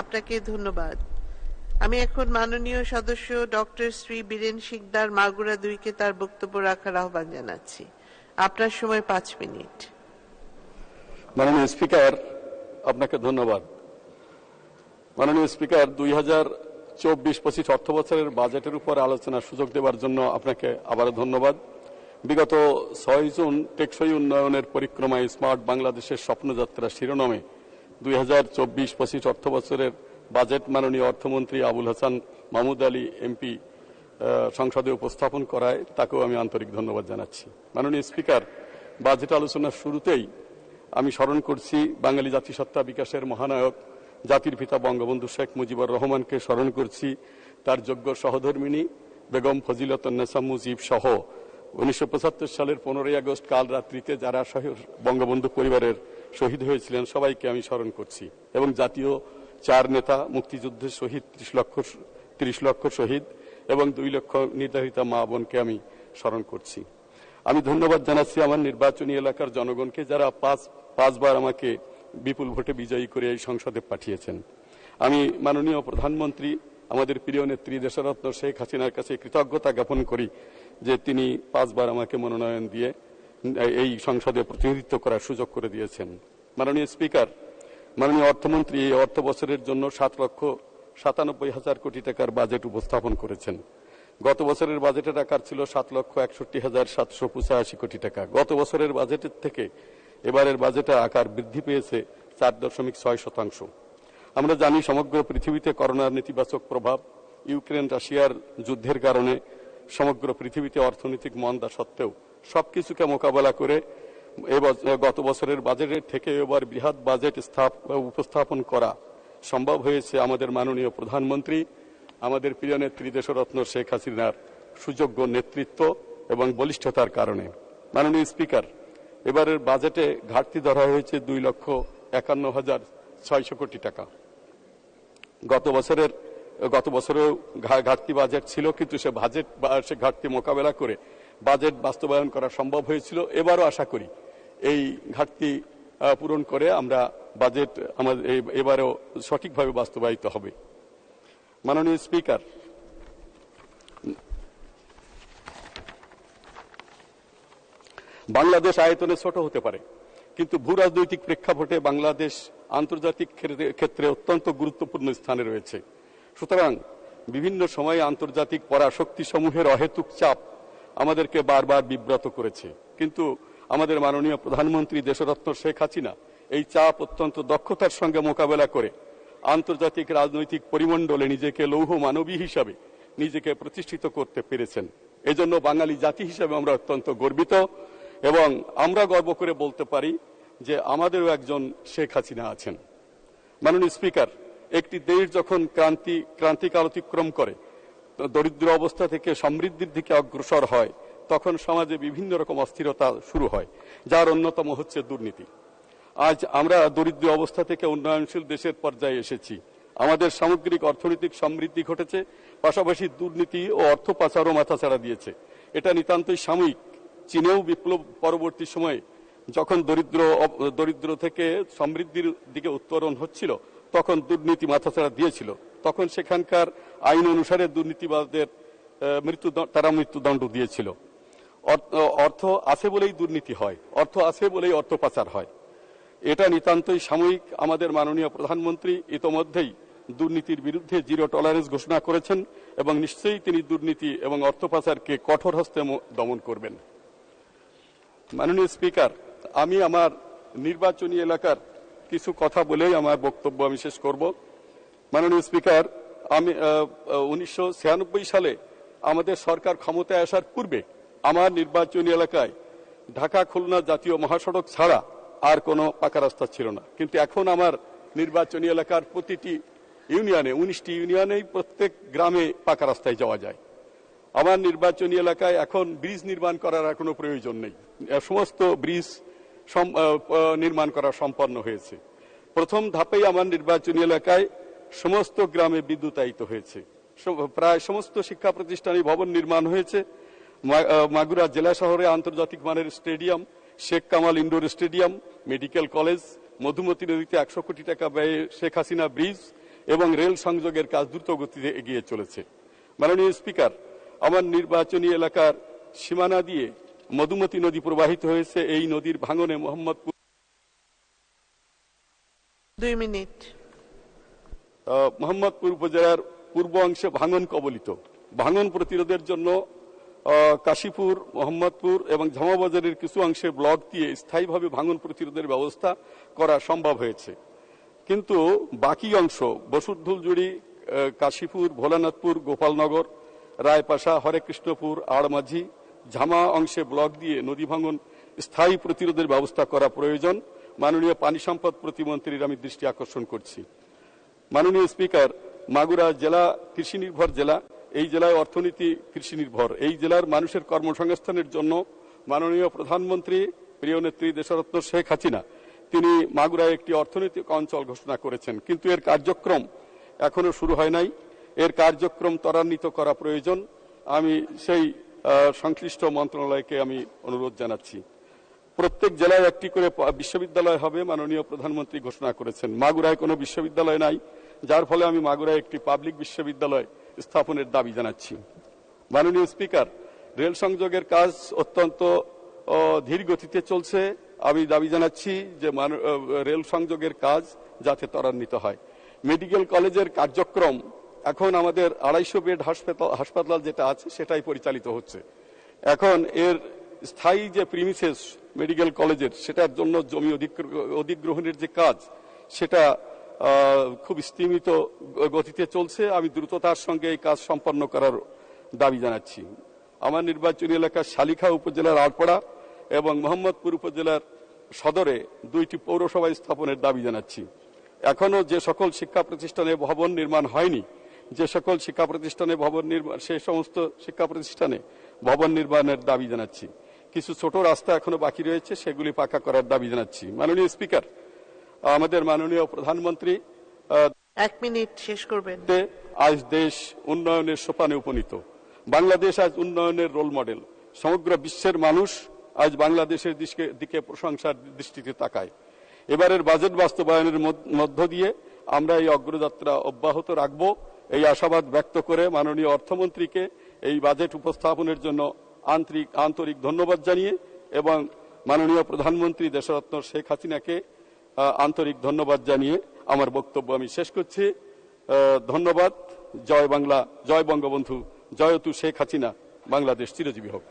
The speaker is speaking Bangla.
আপনাকে ধন্যবাদ। আমি এখন মাননীয় সদস্য ডক্টর শ্রী বীরেন শিকদার মাগুরা 2-কে তার বক্তব্য রাখার আহ্বান জানাচ্ছি। আপনার সময় 5 মিনিট। মাননীয় স্পিকার, আপনাকে ধন্যবাদ। মাননীয় স্পিকার, 2024-25 অর্থ বছরের বাজেটের উপর আলোচনার সুযোগ দেওয়ার জন্য আপনাকে আবারও ধন্যবাদ। বিগত 6 জুন টেকসই উন্নয়নের পরিক্রমায় স্মার্ট বাংলাদেশের স্বপ্নযাত্রা শিরোনামে 2024-25 অর্থ বছরের বাজেট মাননীয় অর্থমন্ত্রী আবুল হাসান মাহমুদ আলী এমপি সংসদে উপস্থাপন করায় তাকেও আমি আন্তরিক ধন্যবাদ জানাচ্ছি। মাননীয় স্পিকার, বাজেট আলোচনার শুরুতেই আমি স্মরণ করছি বাঙালি জাতিসত্তা বিকাশের মহানায়ক জাতির পিতা বঙ্গবন্ধু শেখ মুজিবুর রহমানকে স্মরণ করছি, তার যোগ্য সহধর্মিণী বেগম ফজিলাতুন্নেসা মুজিব সহ 1975 সালের 15ই আগস্ট কাল রাত্রিতে যারা বঙ্গবন্ধু পরিবারের শহীদ হয়েছিলেন সবাইকে আমি স্মরণ করছি এবং জাতীয় 4 নেতা, মুক্তিযুদ্ধের শহীদ 30 লক্ষ শহীদ এবং 2 লক্ষ নির্যাতিতা মা বোনকে আমি স্মরণ করছি। আমি ধন্যবাদ জানাচ্ছি আমার নির্বাচনী এলাকার জনগণকে যারা পাঁচবার আমাকে বিপুল ভোটে বিজয়ী করে এই সংসদে পাঠিয়েছেন। আমি মাননীয় প্রধানমন্ত্রী আমাদের প্রিয় নেত্রী দেশরত্ন শেখ হাসিনার কাছে কৃতজ্ঞতা জ্ঞাপন করি যে তিনি 5 বার আমাকে মনোনয়ন দিয়ে এই সংসদে প্রতিনিধিত্ব করার সুযোগ করে দিয়েছেন। মাননীয় স্পিকার, মাননীয় অর্থমন্ত্রী এই অর্থ বছরের জন্য 7,97,000 কোটি টাকার বাজেট উপস্থাপন করেছেন। গত বছরের বাজেটের আকার ছিল 7,61,785 কোটি টাকা। গত বছরের বাজেটের থেকে এবারের বাজেটের আকার বৃদ্ধি পেয়েছে 4.6%। আমরা জানি সমগ্র পৃথিবীতে করোনার নেতিবাচক প্রভাব, ইউক্রেন রাশিয়ার যুদ্ধের কারণে সমগ্র পৃথিবীতে অর্থনৈতিক মন্দা সত্ত্বেও সবকিছুকে মোকাবেলা করে গত বছরের বাজেটের থেকে এবার বৃহৎ বাজেট উপস্থাপন করা সম্ভব হয়েছে আমাদের মাননীয় প্রধানমন্ত্রী আমাদের প্রিয় নেত্রী দেশরত্ন শেখ হাসিনার সুযোগ্য নেতৃত্ব এবং বলিষ্ঠতার কারণে। মাননীয় স্পিকার, এবারের বাজেটে ঘাটতি ধরা হয়েছে 2,51,600 কোটি টাকা। গত বছরেও ঘাটতি বাজেট ছিল, কিন্তু সে ঘাটতি মোকাবেলা করে বাজেট বাস্তবায়ন করা সম্ভব হয়েছিল। এবারও আশা করি এই ঘাটতি পূরণ করে আমরা বাজেট আমাদের এবারেও সঠিকভাবে বাস্তবায়িত হবে। মাননীয় স্পিকার, বাংলাদেশ আয়তনে ছোট হতে পারে, কিন্তু ভূ রাজনৈতিক প্রেক্ষাপটে বাংলাদেশ আন্তর্জাতিক ক্ষেত্রে অত্যন্ত গুরুত্বপূর্ণ স্থানে রয়েছে। সুতরাং বিভিন্ন সময়ে আন্তর্জাতিক পরাশক্তি সমূহের অহেতুক চাপ আমাদেরকে বারবার বিব্রত করেছে, কিন্তু আমাদের মাননীয় প্রধানমন্ত্রী দেশরত্ন শেখ হাসিনা এই চাপ অত্যন্ত দক্ষতার সঙ্গে মোকাবেলা করে আন্তর্জাতিক রাজনৈতিক পরিমণ্ডলে নিজেকে লৌহ মানবী হিসাবে নিজেকে প্রতিষ্ঠিত করতে পেরেছেন। এজন্য বাঙালি জাতি হিসাবে আমরা অত্যন্ত গর্বিত এবং আমরা গর্ব করে বলতে পারি যে আমাদেরও একজন শেখ হাসিনা আছেন। মাননীয় স্পিকার, একটি দেশ যখন ক্রান্তিকাল অতিক্রম করে দরিদ্র অবস্থা থেকে সমৃদ্ধির দিকে অগ্রসর হয় তখন সমাজে বিভিন্ন রকম অস্থিরতা শুরু হয়, যার অন্যতম হচ্ছে দুর্নীতি। আজ আমরা দরিদ্র অবস্থা থেকে উন্নয়নশীল দেশের পর্যায়ে এসেছি। আমাদের সামগ্রিক অর্থনৈতিক সমৃদ্ধি ঘটেছে, পাশাপাশি দুর্নীতি ও অর্থ পাচারও মাথাচাড়া দিয়েছে। এটা নিতান্তই সাময়িক। চীনেও বিপ্লব পরবর্তী সময়ে যখন দরিদ্র থেকে সমৃদ্ধির দিকে উত্তরণ হচ্ছিল তখন দুর্নীতি মাথাচাড়া দিয়েছিল। তখন সেখানকার আইন অনুসারে দুর্নীতিবাদদের তারা মৃত্যুদণ্ড দিয়েছিল। অর্থ আছে বলেই দুর্নীতি হয়, অর্থ আছে বলেই অর্থ পাচার হয়। এটা নিতান্তই সাময়িক। আমাদের মাননীয় প্রধানমন্ত্রী ইতোমধ্যেই দুর্নীতির বিরুদ্ধে 0 টলারেন্স ঘোষণা করেছেন এবং নিশ্চয়ই তিনি দুর্নীতি এবং অর্থ পাচারকে কঠোর হস্তে দমন করবেন। মাননীয় স্পিকার, আমি আমার নির্বাচনী এলাকার কিছু কথা বলেই আমার বক্তব্য আমি শেষ করব। মাননীয় স্পিকার, আমি 1996 সালে আমাদের সরকার ক্ষমতায় আসার পূর্বে আমার নির্বাচনী এলাকায় ঢাকা খুলনা জাতীয় মহাসড়ক ছাড়া আর কোনো পাকা রাস্তা ছিল না, কিন্তু এখন আমার নির্বাচনী এলাকার প্রতিটি ইউনিয়নে 19টি ইউনিয়নেই প্রত্যেক গ্রামে পাকা রাস্তায় যাওয়া যায়। আমার নির্বাচনী এলাকায় এখন ব্রিজ নির্মাণ করার আর কোনো প্রয়োজন নেই, সমস্ত ব্রিজ নির্মাণ করা সম্পন্ন হয়েছে। প্রথম ধাপেই আমার নির্বাচনী এলাকায় সমস্ত গ্রামে বিদ্যুতায়িত হয়েছে, প্রায় সমস্ত শিক্ষা প্রতিষ্ঠানে ভবন নির্মাণ হয়েছে। মাগুরা জেলা শহরে আন্তর্জাতিক মানের stadium, Sheikh Kamal indoor stadium, medical college, Madhumati নদীতে 100 কোটি টাকা ব্যয়ে শেখ হাসিনা ব্রিজ এবং রেল সংযোগের কাজ দ্রুত গতিতে এগিয়ে চলেছে। মাননীয় স্পিকার, আমার নির্বাচনী এলাকার সীমানা দিয়ে মধুমতি নদী প্রবাহিত হয়েছে। এই নদীর ভাঙনে মোহাম্মদপুর 2 মিনিট। মোহাম্মদপুর উপজেলার পূর্ব অংশে ভাঙন কবলিত। ভাঙন প্রতিরোধের জন্য কাশীপুর, মোহাম্মদপুর এবং ঝামাবাজারের কিছু অংশে ব্লক দিয়ে স্থায়ীভাবে ভাঙন প্রতিরোধের ব্যবস্থা করা সম্ভব হয়েছে, কিন্তু বাকি অংশ বসুরধুলজুড়ি, কাশীপুর, ভোলানাথপুর, গোপালনগর, রায়পাশা, হরেকৃষ্ণপুর, আড়মাঝি, ঝামা অংশে ব্লক দিয়ে নদী ভাঙন স্থায়ী প্রতিরোধের ব্যবস্থা করা প্রয়োজন। মাননীয় পানি সম্পদ প্রতিমন্ত্রীর আমি দৃষ্টি আকর্ষণ করছি। মাননীয় স্পিকার, মাগুরা জেলা কৃষি নির্ভর জেলা। এই জেলায় অর্থনীতি কৃষি নির্ভর। এই জেলার মানুষের কর্মসংস্থানের জন্য মাননীয় প্রধানমন্ত্রী, প্রিয় নেত্রী দেশরত্ন শেখ হাসিনা, তিনি মাগুরায় একটি অর্থনৈতিক অঞ্চল ঘোষণা করেছেন, কিন্তু এর কার্যক্রম এখনো শুরু হয় নাই। এর কার্যক্রম ত্বরান্বিত করা প্রয়োজন। আমি সেই সংশ্লিষ্ট মন্ত্রণালয়কে আমি অনুরোধ জানাচ্ছি। প্রত্যেক জেলায় একটি করে বিশ্ববিদ্যালয় হবে, মাননীয় প্রধানমন্ত্রী ঘোষণা করেছেন। মাগুরায় কোনো বিশ্ববিদ্যালয় নাই, যার ফলে আমি মাগুরায় একটি পাবলিক বিশ্ববিদ্যালয় স্থাপনের দাবি জানাচ্ছি। মাননীয় স্পিকার, রেল সংযোগের কাজ অত্যন্ত ধীর গতিতে চলছে। আমি দাবি জানাচ্ছি যে রেল সংযোগের কাজ যাতে ত্বরান্বিত হয়। মেডিকেল কলেজের কার্যক্রম এখন আমাদের 250 বেড হাসপাতাল যেটা আছে সেটাই পরিচালিত হচ্ছে। এখন এর স্থায়ী যে প্রিমিসেস মেডিকেল কলেজের, সেটার জন্য জমি অধিগ্রহণের যে কাজ, সেটা খুব স্তীমিত গতিতে চলছে। আমি দ্রুততার সঙ্গে এই কাজ সম্পন্ন করার দাবি জানাচ্ছি। আমার নির্বাচনী এলাকা শালিখা উপজেলার আড়পাড়া এবং মোহাম্মদপুর উপজেলার সদরে 2টি পৌরসভা স্থাপনের দাবি জানাচ্ছি। এখনো যে সকল শিক্ষা প্রতিষ্ঠানে ভবন নির্মাণ হয়নি, যে সকল শিক্ষা প্রতিষ্ঠানে ভবন নির্মাণ, সেই সমস্ত শিক্ষা প্রতিষ্ঠানে ভবন নির্মাণের দাবি জানাচ্ছি। কিছু ছোট রাস্তা এখনো বাকি রয়েছে, সেগুলি পাকা করার দাবি জানাচ্ছি। মাননীয় স্পিকার, আমাদের মাননীয় প্রধানমন্ত্রী 1 মিনিট শেষ করবেন। আজ দেশ উন্নয়নের সোপানে উপনীত। বাংলাদেশ আজ উন্নয়নের রোল মডেল। সমগ্র বিশ্বের মানুষ আজ বাংলাদেশের দিকে প্রশংসার দৃষ্টিতে তাকায়। এবারের বাজেট বাস্তবায়নের মধ্য দিয়ে আমরা এই অগ্রযাত্রা অব্যাহত রাখব, এই আশাবাদ ব্যক্ত করে মাননীয় অর্থমন্ত্রীকে এই বাজেট উপস্থাপনের জন্য আন্তরিক ধন্যবাদ জানিয়ে এবং মাননীয় প্রধানমন্ত্রী দেশরত্ন শেখ হাসিনাকে আন্তরিক ধন্যবাদ জানিয়ে আমার বক্তব্য আমি শেষ করছি। ধন্যবাদ। জয় বাংলা, জয় বঙ্গবন্ধু, জয়তু শেখ হাসিনা। বাংলাদেশ চিরজীবী হোক।